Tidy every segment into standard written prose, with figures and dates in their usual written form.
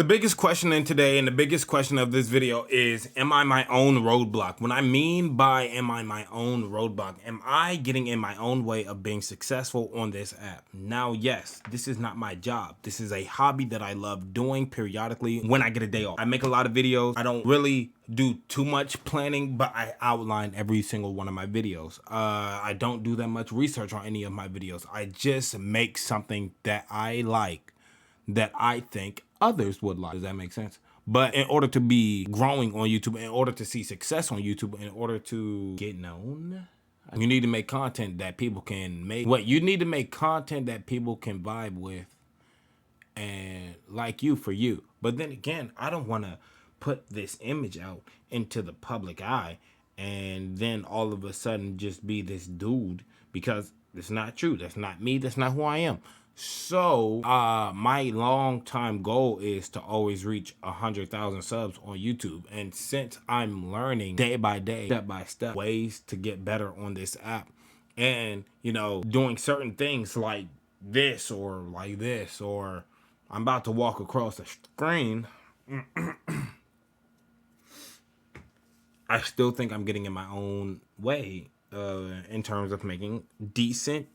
biggest question in today and the biggest question of this video is, am I my own roadblock? What I mean by am I my own roadblock, am I getting in my own way of being successful on this app? Now, yes, this is not my job. This is a hobby that I love doing periodically when I get a day off. I make a lot of videos. I don't really do too much planning, but I outline every single one of my videos. I don't do that much research on any of my videos. I just make something that I like, that I think others would like. Does that make sense? But in order to be growing on YouTube, in order to see success on YouTube, in order to get known, you need to make content that people can make. You need to make content that people can vibe with and like you for you. But then again, I don't want to put this image out into the public eye and then all of a sudden just be this dude, because it's not true. That's not me. That's not who I am. So my long time goal is to always reach 100,000 subs on YouTube. And since I'm learning day by day, step by step, ways to get better on this app, and you know, doing certain things like this or like this, or I'm about to walk across the screen, I still think I'm getting in my own way in terms of making decent,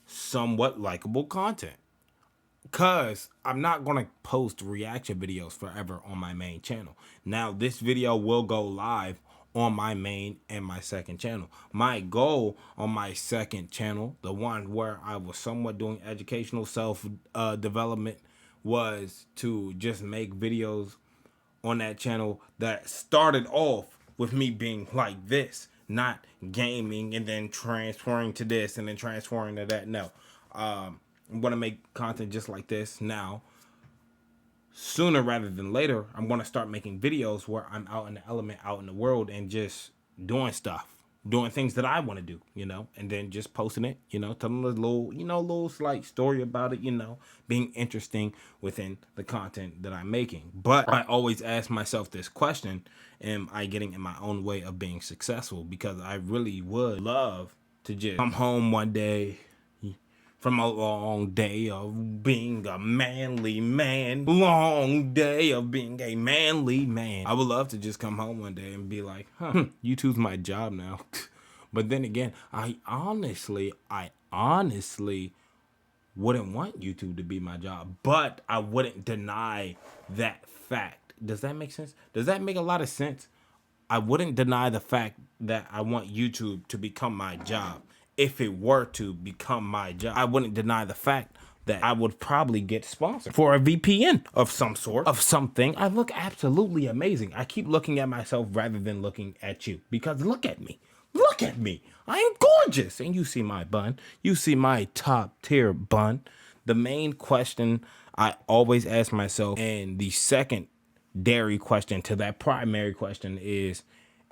somewhat likable content, because I'm not going to post reaction videos forever on my main channel. Now, this video will go live on my main and my second channel. My goal on my second channel, the one where I was somewhat doing educational self development, was to just make videos on that channel that started off with me being like this, not gaming and then transferring to this and then transferring to that. No, I'm going to make content just like this now. Sooner rather than later, I'm going to start making videos where I'm out in the element, out in the world, and just doing stuff, doing things that I want to do, you know, and then just posting it, you know, telling a little, you know, little slight story about it, you know, being interesting within the content that I'm making. But I always ask myself this question: am I getting in my own way of being successful? Because I really would love to just come home one day from a long day of being a manly man, long day of being a manly man. I would love to just come home one day and be like, YouTube's my job now. But then again, I honestly wouldn't want YouTube to be my job, but I wouldn't deny that fact. Does that make sense? Does that make a lot of sense? I wouldn't deny the fact that I want YouTube to become my job. If it were to become my job, I wouldn't deny the fact that I would probably get sponsored for a VPN of some sort, of something. I look absolutely amazing. I keep looking at myself rather than looking at you, because look at me. Look at me. I am gorgeous. And you see my bun. You see my top tier bun. The main question I always ask myself, and the secondary question to that primary question, is,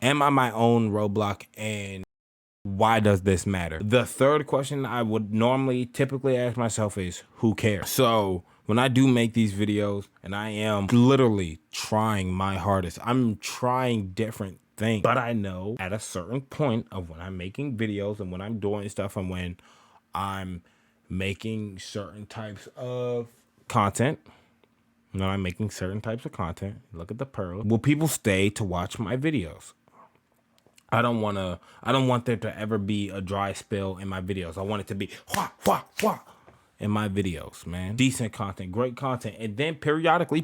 am I my own roadblock, and why does this matter? The third question I would normally typically ask myself is, who cares? So when I do make these videos, and I am literally trying my hardest, I'm trying different things, but I know at a certain point of when I'm making videos and when I'm doing stuff and when I'm making certain types of content, look at the pearl, will people stay to watch my videos? I don't want there to ever be a dry spell in my videos. I want it to be wha, wha, wha in my videos, man. Decent content, great content. And then periodically,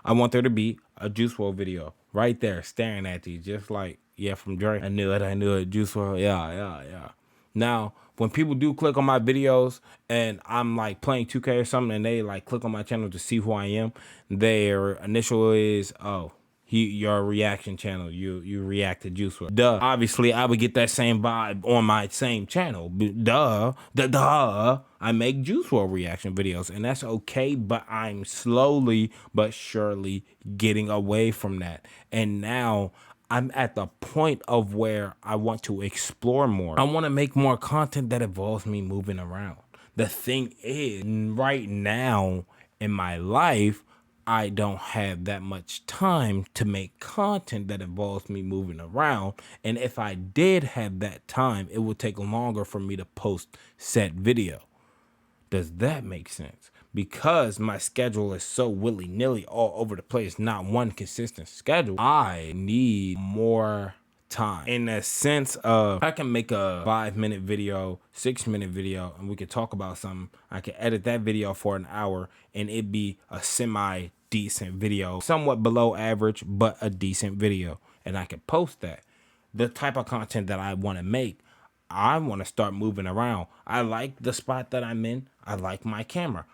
I want there to be a Juice WRLD video right there staring at you, just like, yeah, from Dre. I knew it, Juice WRLD, yeah. Now, when people do click on my videos and I'm like playing 2K or something and they like click on my channel to see who I am, their initial is, oh, your reaction channel, you react to Juice WRLD. Duh. Obviously, I would get that same vibe on my same channel. Duh. I make Juice WRLD reaction videos, and that's okay, but I'm slowly but surely getting away from that. And now I'm at the point of where I want to explore more. I want to make more content that involves me moving around. The thing is, right now in my life, I don't have that much time to make content that involves me moving around. And if I did have that time, it would take longer for me to post said video. Does that make sense? because my schedule is so willy-nilly all over the place, not one consistent schedule, I need more time in the sense of I can make a 5-minute video, 6-minute video, and we could talk about something. I can edit that video for an hour and it be a semi decent video, somewhat below average, but a decent video, and I can post that. The type of content that I want to make, I want to start moving around. I like the spot that I'm in. I like my camera.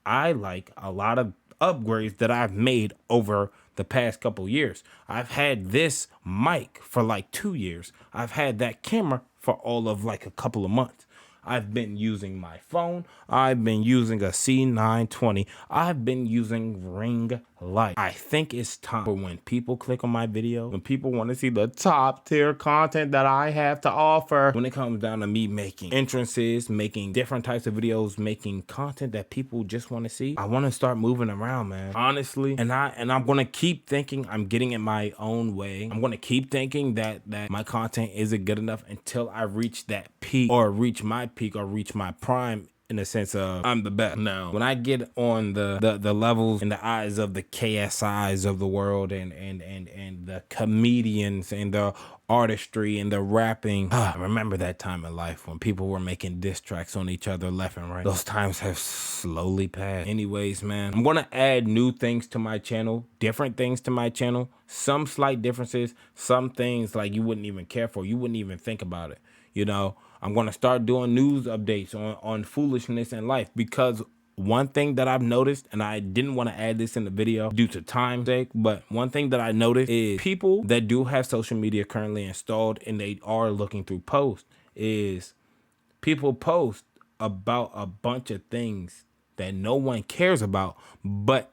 I like a lot of upgrades that I've made over the past couple years. I've had this mic for like 2 years. I've had that camera for all of like a couple of months. I've been using my phone. I've been using a C920. I've been using ring light. I think it's time for when people click on my video, when people want to see the top tier content that I have to offer, when it comes down to me making entrances, making different types of videos, making content that people just want to see, I want to start moving around, man. Honestly, and I'm going to keep thinking I'm getting in my own way. I'm going to keep thinking that my content isn't good enough until I reach that peak or reach my prime, in the sense of I'm the best. Now, when I get on the levels in the eyes of the KSIs of the world and the comedians and the artistry and the rapping, I remember that time in life when people were making diss tracks on each other left and right. Those times have slowly passed. Anyways, man, I'm gonna add new things to my channel, different things to my channel, some slight differences, some things like you wouldn't even care for, you wouldn't even think about it. You know, I'm going to start doing news updates on foolishness in life, because one thing that I've noticed, and I didn't want to add this in the video due to time's sake, but one thing that I noticed is people that do have social media currently installed and they are looking through posts, is people post about a bunch of things that no one cares about, but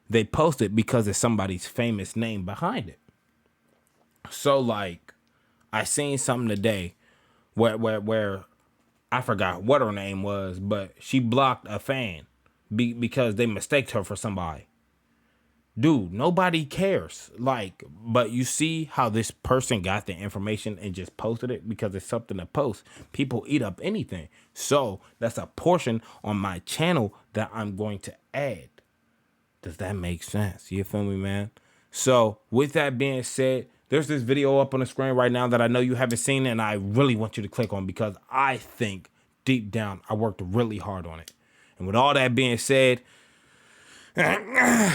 they post it because it's somebody's famous name behind it. So like, I seen something today where I forgot what her name was, but she blocked a fan because they mistaked her for somebody. Dude, nobody cares. Like, but you see how this person got the information and just posted it because it's something to post. People eat up anything. So that's a portion on my channel that I'm going to add. Does that make sense? You feel me, man? So with that being said, there's this video up on the screen right now that I know you haven't seen, and I really want you to click on, because I think deep down I worked really hard on it. And with all that being said, dang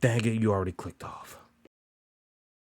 it, you already clicked off.